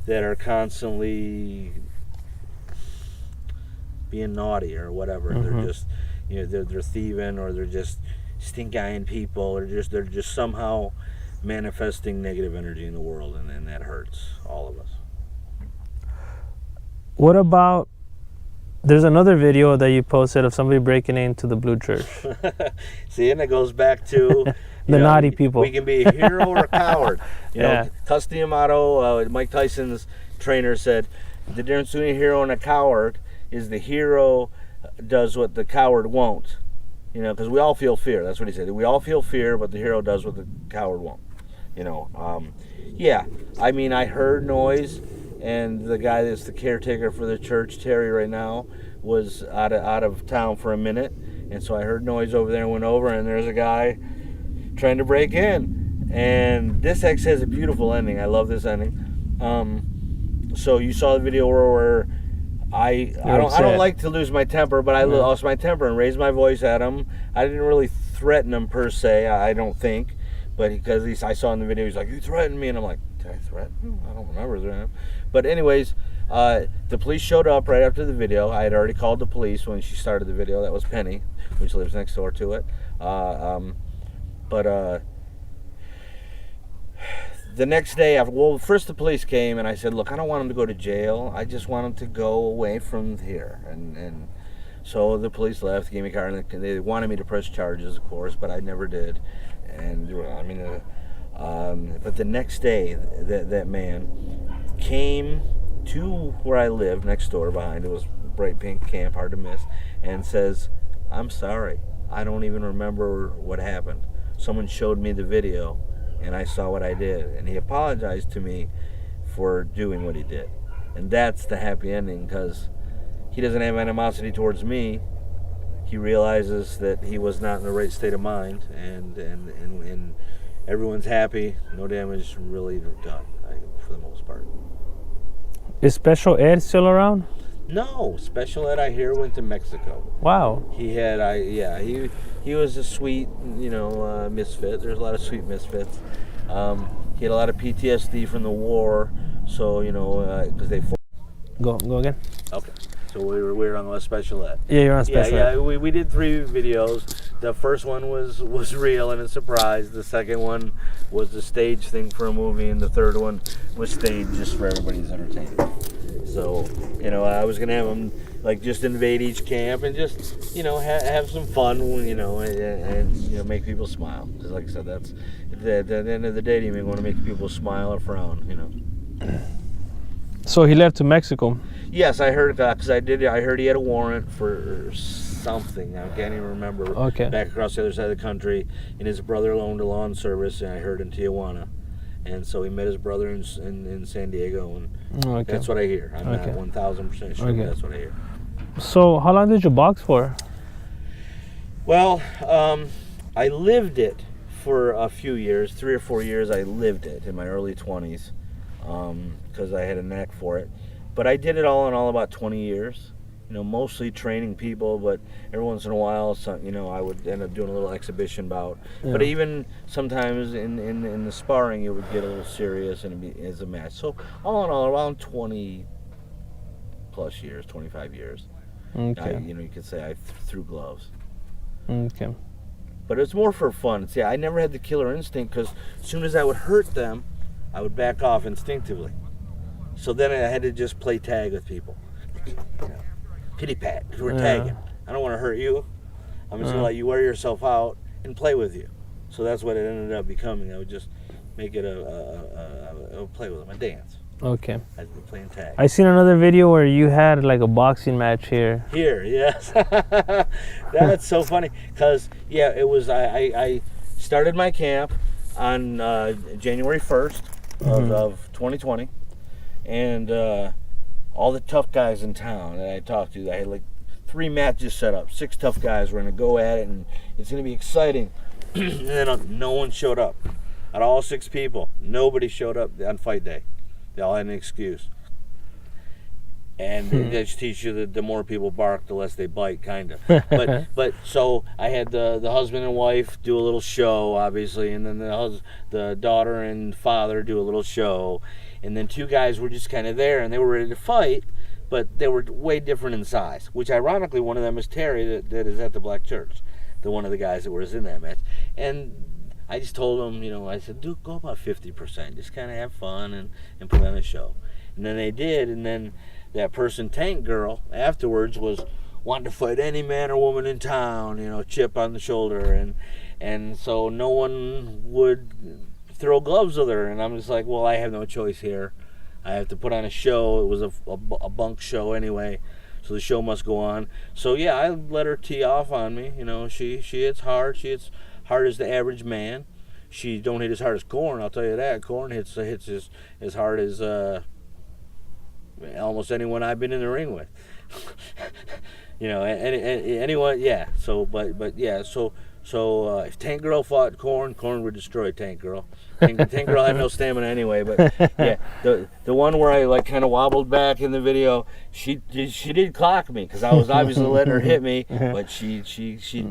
that are constantly being naughty or whatever. They're just, they're thieving, or they're just stink-eyeing people, or they're just somehow manifesting negative energy in the world, and that hurts all of us. What about? There's another video that you posted of somebody breaking into the Blue Church. See, and it goes back to the naughty people. We can be a hero or a coward. Cus D'Amato, Mike Tyson's trainer, said the difference between a hero and a coward is the hero does what the coward won't. Because we all feel fear. That's what he said. We all feel fear, but the hero does what the coward won't. I heard noise. And the guy that's the caretaker for the church, Terry, right now, was out of town for a minute. And so I heard noise over there and went over, and there's a guy trying to break in. And this actually has a beautiful ending. I love this ending. So you saw the video where I don't like to lose my temper, but I lost my temper and raised my voice at him. I didn't really threaten him per se, I don't think. But because I saw in the video, he's like, "You threatened me," and I'm like, "Did I threaten him? I don't remember threatening him." But anyways, the police showed up right after the video. I had already called the police when she started the video. That was Penny, which lives next door to it. The next day, first the police came, and I said, "Look, I don't want him to go to jail. I just want him to go away from here." And so the police left, gave me a car, and they wanted me to press charges, of course, but I never did. And but the next day, that man came to where I lived next door behind. It was bright pink camp, hard to miss, and says, "I'm sorry. I don't even remember what happened. Someone showed me the video, and I saw what I did." And he apologized to me for doing what he did. And that's the happy ending, because he doesn't have animosity towards me. He realizes that he was not in the right state of mind, and everyone's happy. No damage really done, for the most part. Is Special Ed still around? No, Special Ed, I hear, went to Mexico. Wow. He was a sweet, misfit. There's a lot of sweet misfits. He had a lot of PTSD from the war, so because they. Go again. Okay. So we were on the Special Ed. Yeah, you're on Special Ed. Yeah, we did 3 videos. The first one was real and a surprise. The second one was the stage thing for a movie, and the third one was staged just for everybody's entertainment. So, I was gonna have them just invade each camp and just have some fun, and make people smile. Because like I said, that's at the end of the day, you may want to make people smile or frown. So he left to Mexico. Yes, I heard that, because I heard he had a warrant for something. I can't even remember. Okay. Back across the other side of the country, and his brother owned a lawn service, and I heard in Tijuana. And so he met his brother in San Diego, and Okay. that's what I hear. I'm not 1,000% sure, but that's what I hear. So how long did you box for? Well, I lived it for a few years, 3 or 4 years. I lived it in my early 20s because I had a knack for it. But I did it all in all about 20 years. You know, mostly training people, but every once in a while, I would end up doing a little exhibition bout. Yeah. But even sometimes in the sparring, it would get a little serious and it'd be as a match. So all in all, around 20 plus years, 25 years. Okay. You could say I threw gloves. Okay. But it's more for fun. See, I never had the killer instinct because as soon as I would hurt them, I would back off instinctively. So then I had to just play tag with people. Pity pat, because we're tagging. I don't want to hurt you. I'm just going to let you wear yourself out and play with you. So that's what it ended up becoming. I would just make it I would play with them, a dance. Okay. I'd be playing tag. I seen another video where you had like a boxing match here. Here, yes. That's so funny. Because, yeah, it was, I started my camp on January 1st of 2020. And all the tough guys in town that I talked to, I had like 3 matches set up. 6 tough guys were going to go at it, and it's going to be exciting. And then no one showed up. Out of all 6 people, nobody showed up on fight day. They all had an excuse. And they just teach you that the more people bark, the less they bite, kind of. But so I had the husband and wife do a little show, obviously, and then the daughter and father do a little show. And then 2 guys were just kind of there, and they were ready to fight, but they were way different in size. Which, ironically, one of them is Terry, that is at the Black Church, one of the guys that was in that match. And I just told them, I said, dude, go about 50%. Just kind of have fun and put on a show. And then they did, and then that person, Tank Girl, afterwards was wanting to fight any man or woman in town, chip on the shoulder. And so no one would throw gloves with her, and I'm just like, well, I have no choice here. I have to put on a show. It was a bunk show anyway, so the show must go on. So yeah, I let her tee off on me. She hits hard. She hits hard as the average man. She don't hit as hard as Corn, I'll tell you that. Corn hits as hard as almost anyone I've been in the ring with. Anyone, yeah. So if Tank Girl fought Corn would destroy Tank Girl. Tank Girl had no stamina anyway, but yeah, the one where I like kind of wobbled back in the video, she did clock me because I was obviously letting her hit me, but she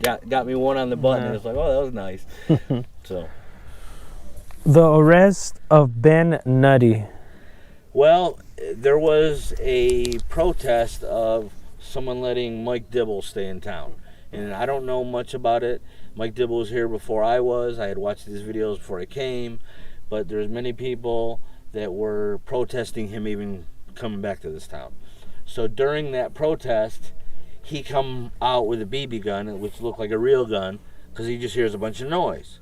got me one on the button, and it's like, oh, that was nice. So the arrest of Ben Nutty. Well, there was a protest of someone letting Mike Dibble stay in town. And I don't know much about it. Mike Dibble was here before I was. I had watched his videos before I came. But there's many people that were protesting him even coming back to this town. So during that protest, he come out with a BB gun, which looked like a real gun, because he just hears a bunch of noise.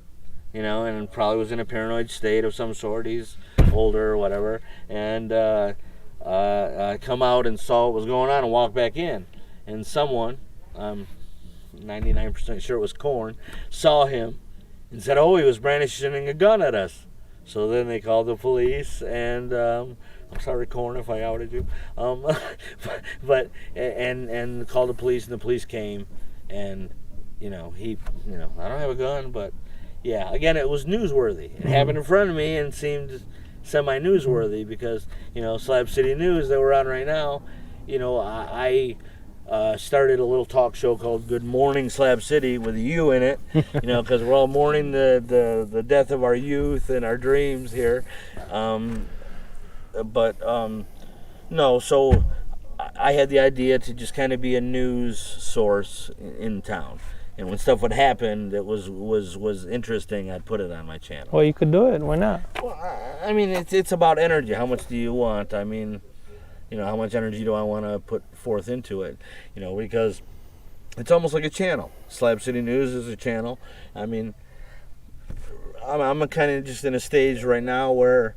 And probably was in a paranoid state of some sort. He's older or whatever. And come out and saw what was going on and walked back in. And someone... 99% sure it was Corn, saw him and said, oh, he was brandishing a gun at us. So then they called the police, and I'm sorry, Corn, if I outed you, but called the police, and the police came, and he, I don't have a gun, but yeah, again, it was newsworthy. It happened in front of me and seemed semi-newsworthy because, Slab City News that we're on right now, I started a little talk show called Good Morning Slab City with a U in it, because we're all mourning the death of our youth and our dreams here. No, so I had the idea to just kind of be a news source in town. And when stuff would happen that was interesting, I'd put it on my channel. Well, you could do it. Why not? Well, I mean, it's about energy. How much do you want? I mean... how much energy do I want to put forth into it? Because it's almost like a channel. Slab City News is a channel. I mean, I'm kind of just in a stage right now where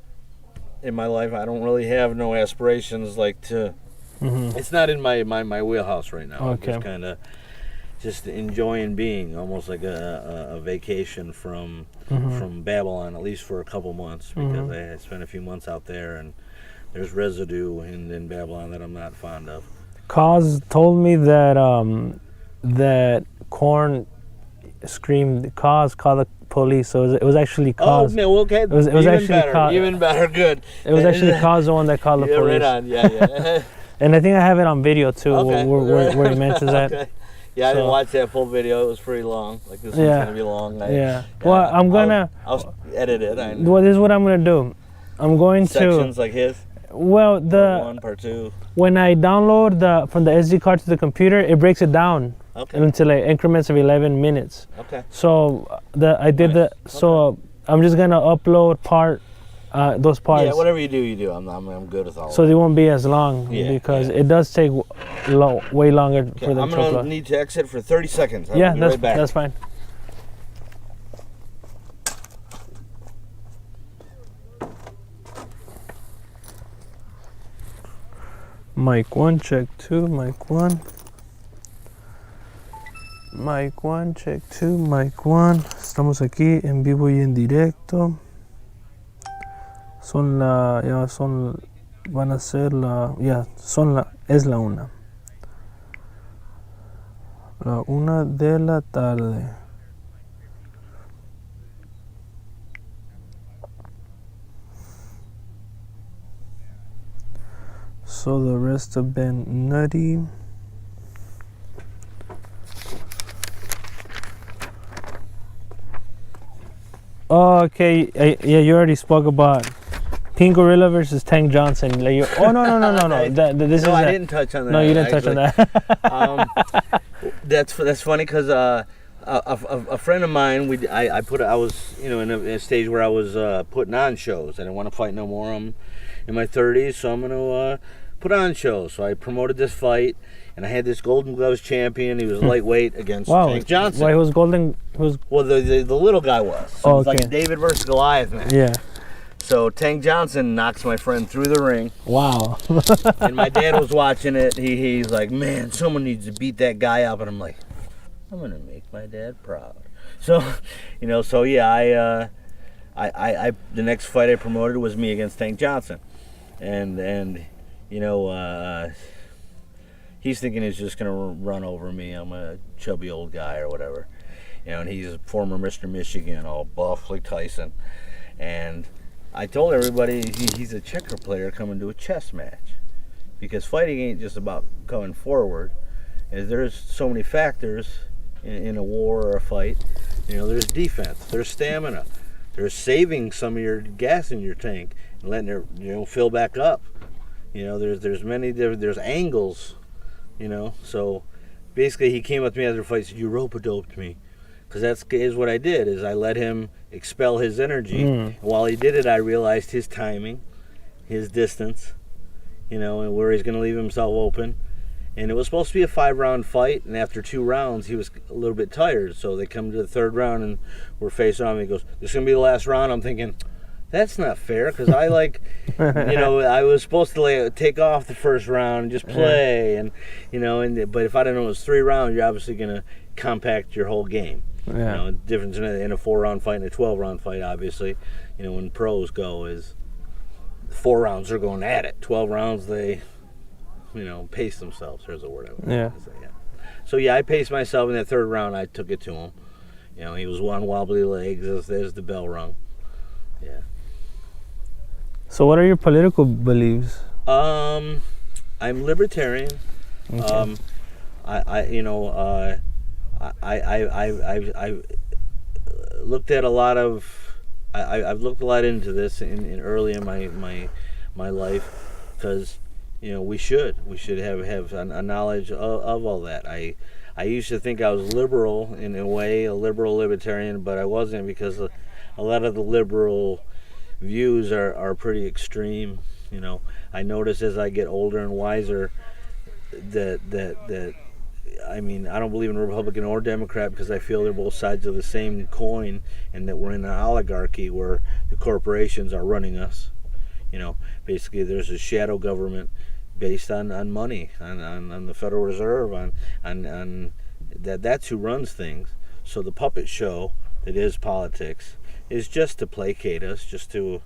in my life I don't really have no aspirations like to... It's not in my wheelhouse right now. Okay. I'm just kind of... just enjoying being, almost like a vacation from Babylon, at least for a couple months, because I spent a few months out there, and there's residue in Babylon that I'm not fond of. Cause told me that that Korn screamed, call the police. So it was actually Cause. Oh, no, okay. It was even actually better. Even better, good. It was actually Cause the one that called the police. Right on, yeah. And I think I have it on video too, where he mentions that. Okay. Yeah, I didn't watch that full video. It was pretty long. Like, this one's gonna be long. Well, I'm gonna. I'll edit it. Well, this is what I'm gonna do. I'm going sections like his. Well, part 1, part 2. When I download from the SD card to the computer, it breaks it down into like increments of 11 minutes. Okay. So So I'm just gonna upload those parts. Yeah, whatever you do. I'm good with all. So they won't be as long because it does take way longer for them to upload. I'm gonna need to exit for 30 seconds. I'll be right back. That's fine. Mic 1, check 2, mic 1. Mic 1, check 2, mic 1. Estamos aquí en vivo y en directo. Es la 1. La 1 de la tarde. So the rest have been nutty. Oh, okay. Yeah, you already spoke about Pink Gorilla versus Tank Johnson. Like no. This I didn't touch on that. No, you didn't touch on that. That's funny because a friend of mine, I was in a stage where I was putting on shows. I didn't want to fight no more. I'm in my 30s, so I'm gonna put on shows. So I promoted this fight, and I had this Golden Gloves champion. He was lightweight against Tank Johnson. Why, who's Golden? Well, the little guy was. So it was like David versus Goliath, man. Yeah. So Tank Johnson knocks my friend through the ring. Wow. And my dad was watching it. He's like, man, someone needs to beat that guy up. And I'm like, I'm gonna make my dad proud. So, I the next fight I promoted was me against Tank Johnson, and he's thinking he's just gonna run over me. I'm a chubby old guy or whatever, and he's a former Mr. Michigan, all buff like Tyson, and I told everybody he's a checker player coming to a chess match, because fighting ain't just about coming forward. There's so many factors in a war or a fight. There's defense, there's stamina, there's saving some of your gas in your tank and letting it fill back up. There's many different, there's angles. So basically he came up to me after the fight and said, you rope-a-doped me. Because is what I did, is I let him expel his energy. And while he did it, I realized his timing, his distance, and where he's going to leave himself open. And it was supposed to be a 5-round fight, and after 2 rounds, he was a little bit tired. So they come to the 3rd round, and we're facing on. He goes, this is going to be the last round. I'm thinking, that's not fair, because I I was supposed to take off the 1st round and just play. But if I didn't know it was 3 rounds, you're obviously going to compact your whole game. Yeah. The difference in a 4-round fight and a 12-round fight, obviously, when pros go, is 4 rounds they're going at it. 12 rounds they, pace themselves. There's a word I would say. Yeah. So I paced myself in that 3rd round. I took it to him. He was on wobbly legs as the bell rung. Yeah. So what are your political beliefs? I'm libertarian. Okay. I looked at a lot of. I've looked a lot into this in early in my life, because we should have a knowledge of all that. I used to think I was liberal in a way, a liberal libertarian, but I wasn't, because a lot of the liberal views are pretty extreme. I notice as I get older and wiser that I don't believe in Republican or Democrat, because I feel they're both sides of the same coin, and that we're in an oligarchy where the corporations are running us. Basically there's a shadow government based on money, on the Federal Reserve, on That's who runs things. So the puppet show that is politics is just to placate us, just to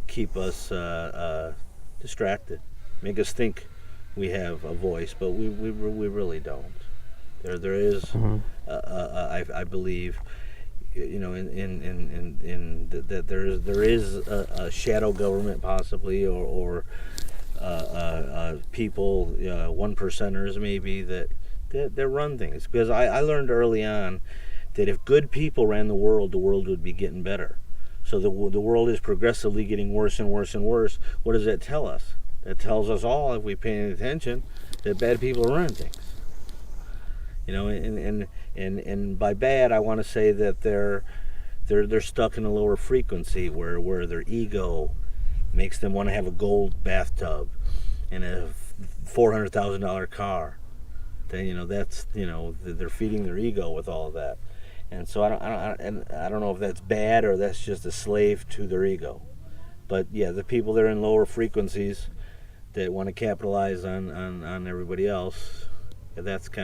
keep us distracted, make us think we have a voice, but we really don't. There is, I believe, you know, in that there is a shadow government possibly, or people, one percenters maybe that run things. Because I learned early on that if good people ran the world would be getting better. So the world is progressively getting worse and worse and worse. What does that tell us? That tells us all, if we pay any attention, that bad people are running things. You know, and by bad, I want to say that they're stuck in a lower frequency where their ego makes them want to have a gold bathtub and a $400,000 car. Then, you know, that's, you know, they're feeding their ego with all of that. And so I don't know if that's bad or that's just a slave to their ego. But yeah, the people that are in lower frequencies that want to capitalize on everybody else, that's kind